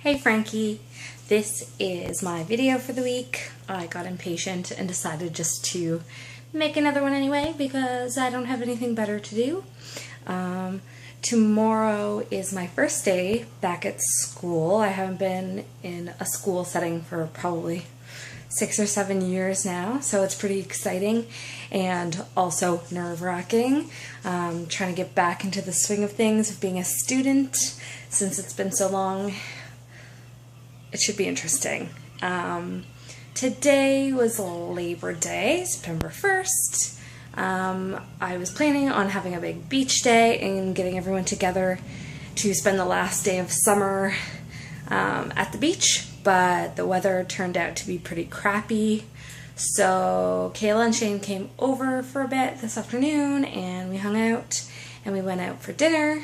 Hey Frankie, this is my video for the week. I got impatient and decided just to make another one anyway because I don't have anything better to do. Tomorrow is my first day back at school. I haven't been in a school setting for probably 6 or 7 years now, so it's pretty exciting and also nerve-wracking. Trying to get back into the swing of things of being a student since it's been so long. It should be interesting. Today was Labor Day, September 1st. I was planning on having a big beach day and getting everyone together to spend the last day of summer at the beach, but the weather turned out to be pretty crappy. So Kayla and Shane came over for a bit this afternoon and we hung out and we went out for dinner.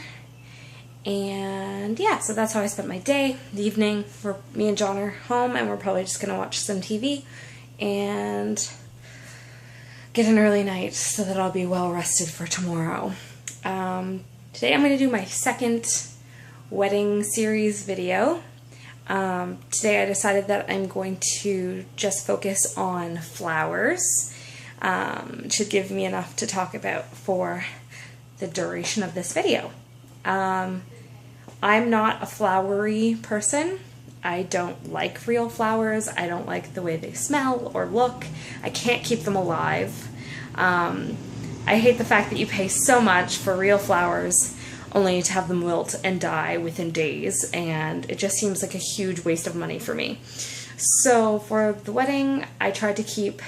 And yeah, so that's how I spent my day. The evening, me and John are home and we're probably just going to watch some TV and get an early night so that I'll be well rested for tomorrow. Today I'm going to do my second wedding series video. Today I decided that I'm going to just focus on flowers. It should give me enough to talk about for the duration of this video. I'm not a flowery person. I don't like real flowers. I don't like the way they smell or look. I can't keep them alive. I hate the fact that you pay so much for real flowers only to have them wilt and die within days, and it just seems like a huge waste of money for me. So for the wedding, I tried to keep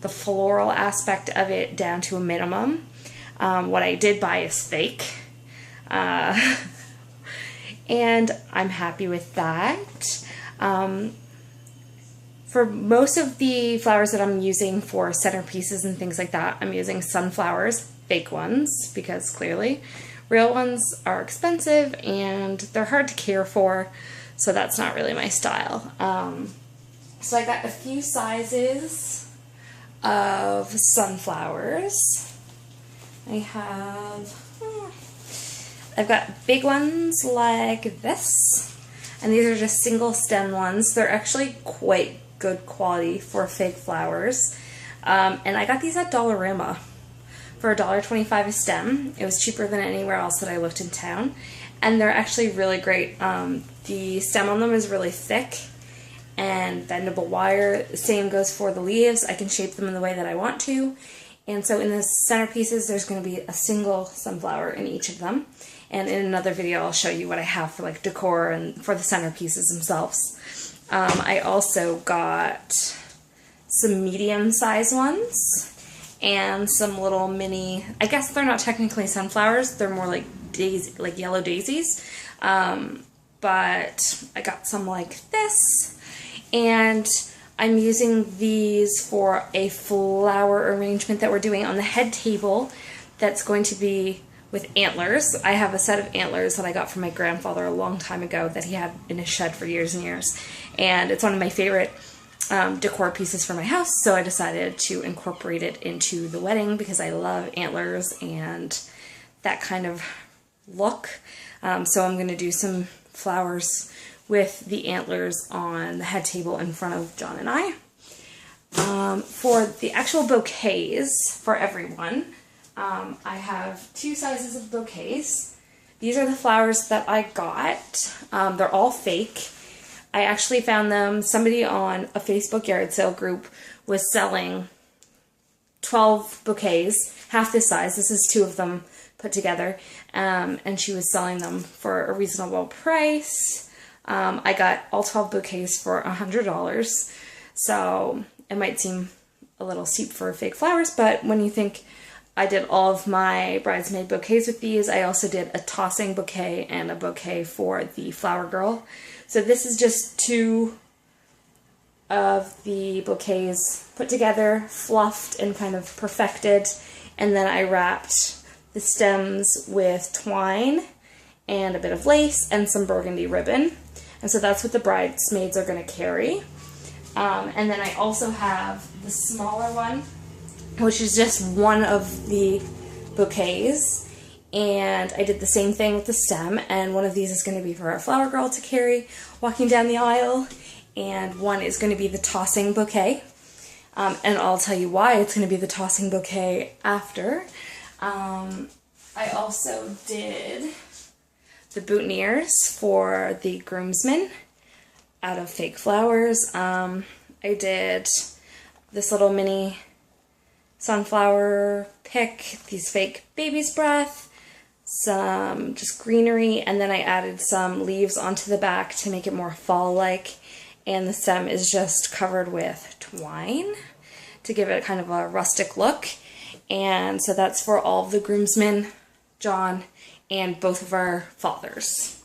the floral aspect of it down to a minimum. What I did buy is fake. And I'm happy with that. For most of the flowers that I'm using for centerpieces and things like that, I'm using sunflowers, fake ones, because clearly real ones are expensive and they're hard to care for, so that's not really my style. So I got a few sizes of sunflowers. I've got big ones like this, and these are just single stem ones. They're actually quite good quality for fake flowers. And I got these at Dollarama for $1.25 a stem. It was cheaper than anywhere else that I looked in town, and they're actually really great. The stem on them is really thick and bendable wire. The same goes for the leaves. I can shape them in the way that I want to. And so in the centerpieces, there's going to be a single sunflower in each of them. And in another video, I'll show you what I have for like decor and for the centerpieces themselves. I also got some medium-sized ones and some little mini, I guess they're not technically sunflowers, they're more like yellow daisies. But I got some like this, and I'm using these for a flower arrangement that we're doing on the head table that's going to be with antlers. I have a set of antlers that I got from my grandfather a long time ago that he had in his shed for years and years. And it's one of my favorite decor pieces for my house, so I decided to incorporate it into the wedding because I love antlers and that kind of look. So I'm going to do some flowers with the antlers on the head table in front of John and I. For the actual bouquets for everyone, I have 2 sizes of bouquets. These are the flowers that I got. They're all fake. I actually found them, somebody on a Facebook yard sale group was selling 12 bouquets, half this size. This is 2 of them put together. And she was selling them for a reasonable price. I got all 12 bouquets for $100. So it might seem a little steep for fake flowers, but when you think I did all of my bridesmaid bouquets with these, I also did a tossing bouquet and a bouquet for the flower girl. So this is just 2 of the bouquets put together, fluffed and kind of perfected, and then I wrapped the stems with twine and a bit of lace and some burgundy ribbon. And so that's what the bridesmaids are going to carry. And then I also have the smaller one, which is just one of the bouquets, And I did the same thing with the stem, and one of these is going to be for our flower girl to carry walking down the aisle, and one is going to be the tossing bouquet. And I'll tell you why it's going to be the tossing bouquet after. I also did the boutonnieres for the groomsmen out of fake flowers. I did this little mini sunflower pick, these fake baby's breath, some just greenery, and then I added some leaves onto the back to make it more fall-like, and the stem is just covered with twine to give it kind of a rustic look. And so that's for all of the groomsmen, John, and both of our fathers.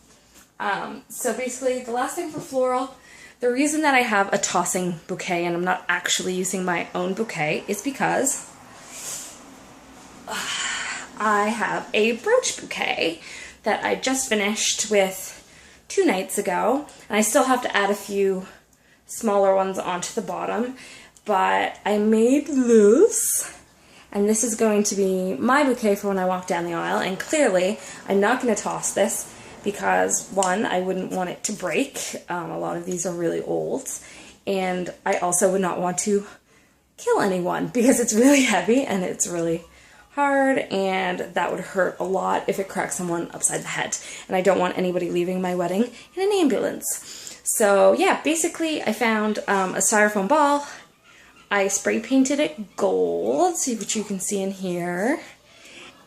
So basically, the last thing for floral, the reason that I have a tossing bouquet and I'm not actually using my own bouquet is because I have a brooch bouquet that I just finished with 2 nights ago, and I still have to add a few smaller ones onto the bottom, but I made this, and this is going to be my bouquet for when I walk down the aisle. And clearly I'm not going to toss this because, one, I wouldn't want it to break. A lot of these are really old, and I also would not want to kill anyone because it's really heavy and it's really hard, and that would hurt a lot if it cracked someone upside the head, and I don't want anybody leaving my wedding in an ambulance. So yeah, basically I found a styrofoam ball. I spray painted it gold, which you can see in here,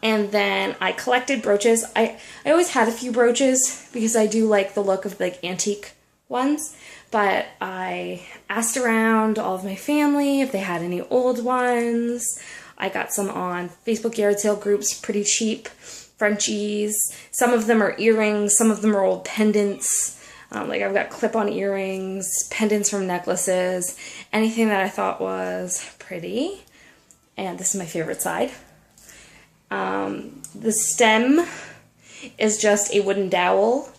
and then I collected brooches. I always had a few brooches because I do like the look of like antique ones, but I asked around all of my family if they had any old ones. I got some on Facebook yard sale groups, pretty cheap, Frenchies. Some of them are earrings, some of them are old pendants. Like I've got clip-on earrings, pendants from necklaces, anything that I thought was pretty. And this is my favorite side. The stem is just a wooden dowel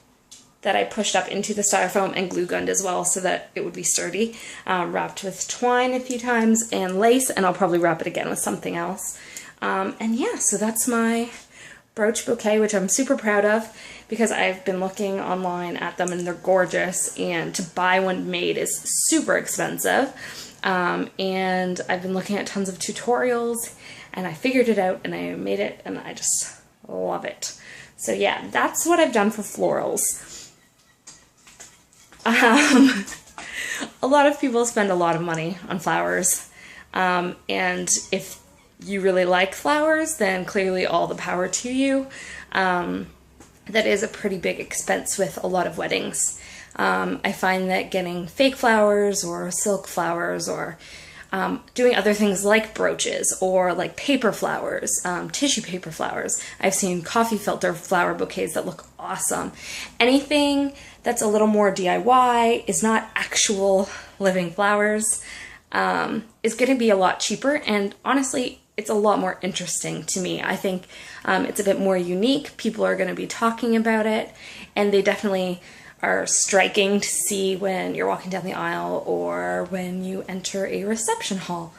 that I pushed up into the styrofoam and glue gunned as well so that it would be sturdy. Wrapped with twine a few times and lace, and I'll probably wrap it again with something else. And yeah, so that's my brooch bouquet, which I'm super proud of because I've been looking online at them and they're gorgeous, and to buy one made is super expensive. And I've been looking at tons of tutorials, and I figured it out and I made it, and I just love it. So yeah, that's what I've done for florals. A lot of people spend a lot of money on flowers, and if you really like flowers, then clearly all the power to you. That is a pretty big expense with a lot of weddings. I find that getting fake flowers or silk flowers or doing other things like brooches or like paper flowers, tissue paper flowers. I've seen coffee filter flower bouquets that look awesome. Anything that's a little more DIY, is not actual living flowers, is going to be a lot cheaper, and honestly, it's a lot more interesting to me. I think it's a bit more unique. People are going to be talking about it, and they definitely are striking to see when you're walking down the aisle or when you enter a reception hall.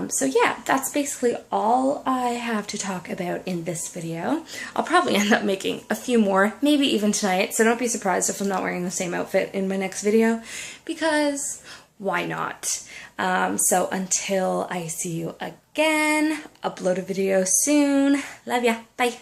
So yeah, that's basically all I have to talk about in this video. I'll probably end up making a few more, maybe even tonight, so don't be surprised if I'm not wearing the same outfit in my next video, because why not? So until I see you again, upload a video soon. Love ya. Bye.